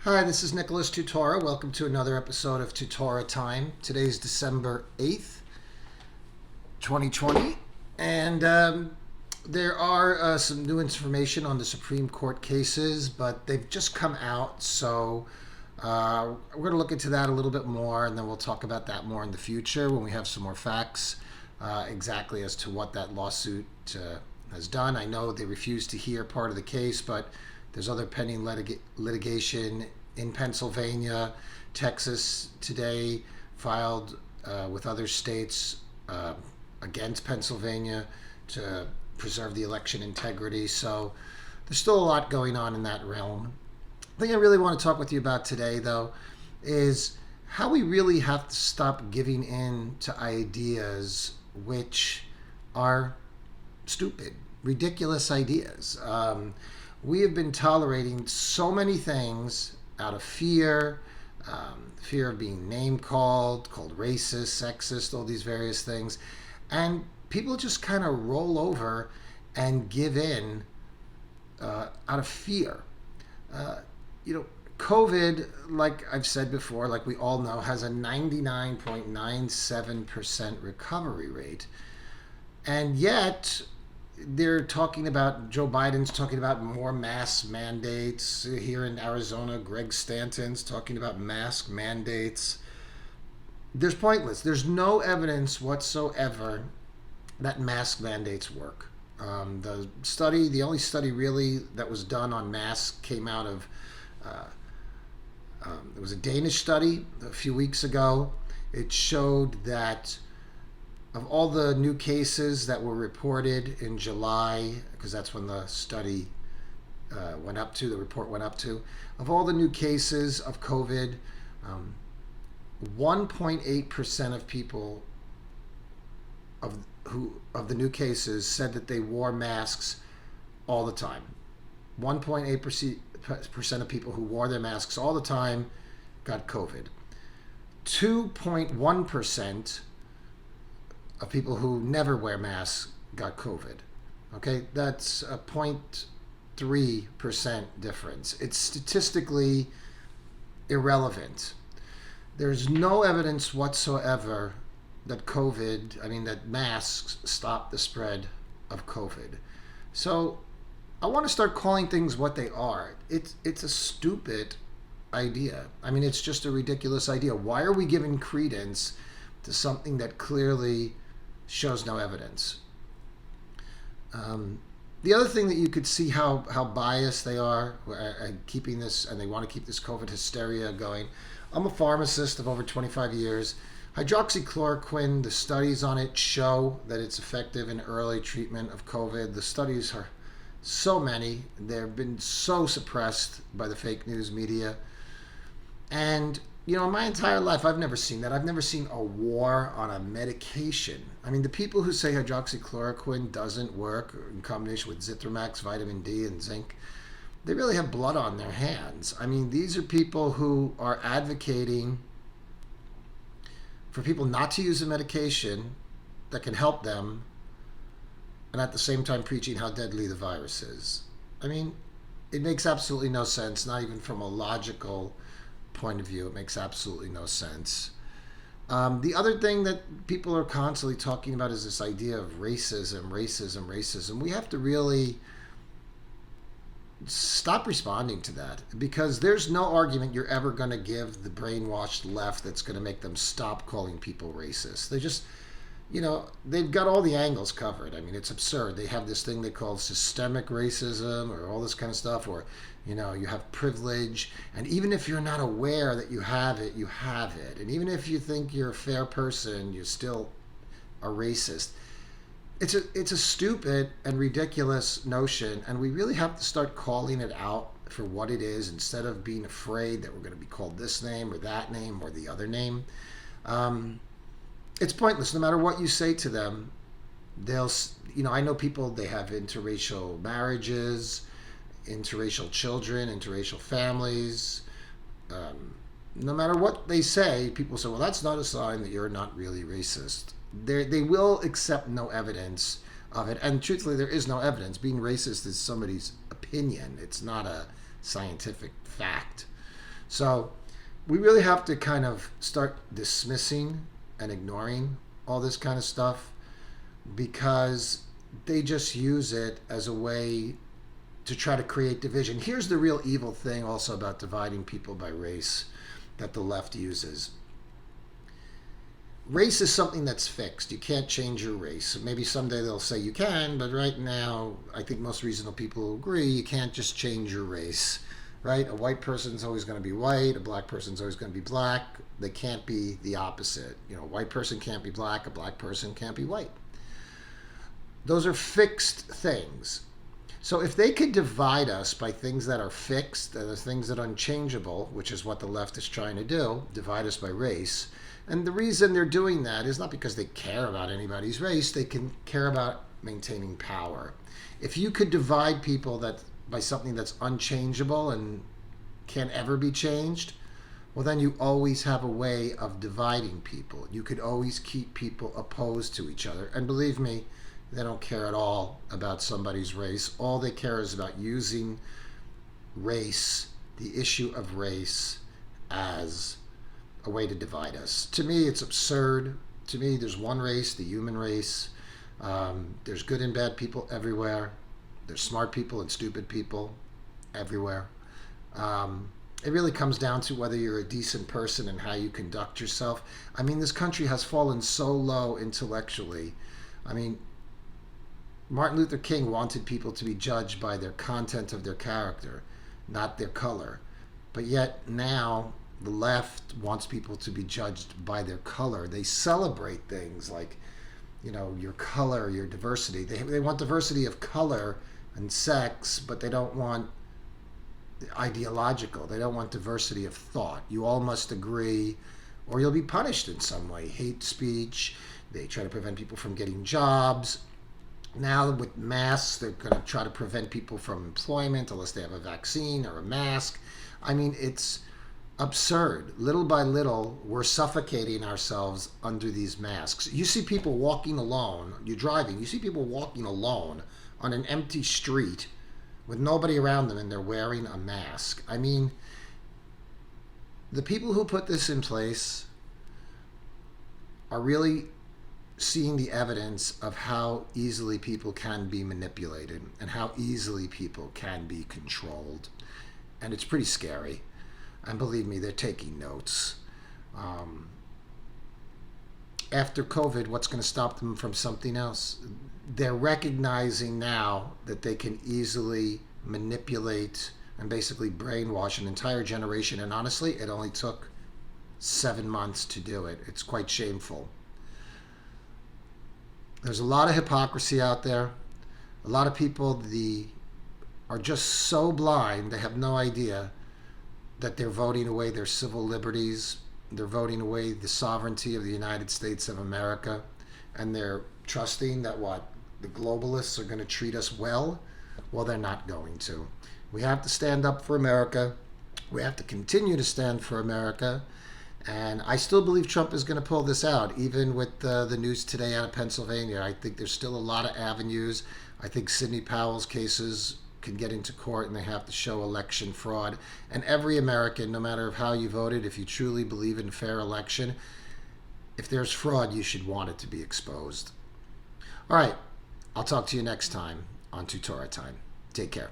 Hi, this is Nicholas Tutora. Welcome to another episode of Tutora Time. Today's December 8th, 2020, and there are some new information on the Supreme Court cases, but they've just come out, so we're going to look into that a little bit more, and then we'll talk about that more in the future when we have some more facts exactly as to what that lawsuit has done. I know they refused to hear part of the case, but there's other pending litigation in Pennsylvania. Texas today filed with other states against Pennsylvania to preserve the election integrity. So there's still a lot going on in that realm. The thing I really want to talk with you about today, though, is how we really have to stop giving in to ideas which are stupid, ridiculous ideas. We have been tolerating so many things out of fear, fear of being called racist, sexist, all these various things. And people just kind of roll over and give in out of fear. COVID, like I've said before, like we all know, has a 99.97% recovery rate. And yet, they're talking about, Joe Biden's talking about more mask mandates. Here in Arizona, Greg Stanton's talking about mask mandates. There's pointless. There's no evidence whatsoever that mask mandates work. The only study really that was done on masks came out of, it was a Danish study a few weeks ago. It showed that of all the new cases that were reported in July, because that's when the study the report went up to, of all the new cases of COVID, 1.8% of people of the new cases said that they wore masks all the time. 1.8% of people who wore their masks all the time got COVID. 2.1% of people who never wear masks got COVID. Okay, that's a 0.3% difference. It's statistically irrelevant. There's no evidence whatsoever that that masks stop the spread of COVID. So I want to start calling things what they are. It's a stupid idea. It's just a ridiculous idea. Why are we giving credence to something that clearly shows no evidence? The other thing that you could see how biased they are at keeping this, and they want to keep this COVID hysteria going. I'm a pharmacist of over 25 years. Hydroxychloroquine, the studies on it show that it's effective in early treatment of COVID. The studies are so many. They've been so suppressed by the fake news media. And in my entire life, I've never seen that. I've never seen a war on a medication. The people who say hydroxychloroquine doesn't work in combination with Zithromax, vitamin D, and zinc, they really have blood on their hands. These are people who are advocating for people not to use a medication that can help them, and at the same time preaching how deadly the virus is. It makes absolutely no sense, not even from a logical point of view. It makes absolutely no sense. The other thing that people are constantly talking about is this idea of racism. We have to really stop responding to that, because there's no argument you're ever going to give the brainwashed left that's going to make them stop calling people racist. They just, they've got all the angles covered. It's absurd. They have this thing they call systemic racism or all this kind of stuff, or you have privilege, and even if you're not aware that you have it, you have it. And even if you think you're a fair person, you're still a racist. It's a stupid and ridiculous notion, and we really have to start calling it out for what it is, instead of being afraid that we're going to be called this name or that name or the other name. It's pointless. No matter what you say to them, they'll, I know people, they have interracial marriages, interracial children, interracial families. No matter what they say, people say, well, that's not a sign that you're not really racist. They will accept no evidence of it. And truthfully, there is no evidence. Being racist is somebody's opinion. It's not a scientific fact. So we really have to kind of start dismissing and ignoring all this kind of stuff, because they just use it as a way to try to create division. Here's the real evil thing also about dividing people by race that the left uses. Race is something that's fixed. You can't change your race. Maybe someday they'll say you can, but right now, I think most reasonable people agree you can't just change your race, right? A white person's always going to be white. A black person's always going to be black. They can't be the opposite. You know, a white person can't be black. A black person can't be white. Those are fixed things. So if they could divide us by things that are fixed, the things that are unchangeable, which is what the left is trying to do, divide us by race. And the reason they're doing that is not because they care about anybody's race. They can care about maintaining power. If you could divide people that by something that's unchangeable and can't ever be changed, well, then you always have a way of dividing people. You could always keep people opposed to each other. And believe me, they don't care at all about somebody's race. All they care is about using race, the issue of race, as a way to divide us. To me, it's absurd. To me, there's one race, the human race. There's good and bad people everywhere. There's smart people and stupid people everywhere. It really comes down to whether you're a decent person and how you conduct yourself. I mean, this country has fallen so low intellectually. I mean, Martin Luther King wanted people to be judged by their content of their character, not their color. But yet now the left wants people to be judged by their color. They celebrate things like, you know, your color, your diversity. They want diversity of color and sex, but they don't want ideological. They don't want diversity of thought. You all must agree or you'll be punished in some way. Hate speech. They try to prevent people from getting jobs. Now with masks, they're going to try to prevent people from employment unless they have a vaccine or a mask. I mean, it's absurd. Little by little, we're suffocating ourselves under these masks. You see people walking alone. You're driving. You see people walking alone on an empty street with nobody around them, and they're wearing a mask. I mean, the people who put this in place are really seeing the evidence of how easily people can be manipulated and how easily people can be controlled. And it's pretty scary. And believe me, they're taking notes. After COVID, what's going to stop them from something else? They're recognizing now that they can easily manipulate and basically brainwash an entire generation. And honestly, it only took 7 months to do it. It's quite shameful. There's a lot of hypocrisy out there. A lot of people are just so blind, they have no idea that they're voting away their civil liberties. They're voting away the sovereignty of the United States of America. And they're trusting that the globalists are going to treat us well. Well, they're not going to. We have to stand up for America. We have to continue to stand for America. And I still believe Trump is going to pull this out, even with the news today out of Pennsylvania. I think there's still a lot of avenues. I think Sidney Powell's cases can get into court and they have to show election fraud. And every American, no matter how you voted, if you truly believe in fair election, if there's fraud, you should want it to be exposed. All right. I'll talk to you next time on Tutora Time. Take care.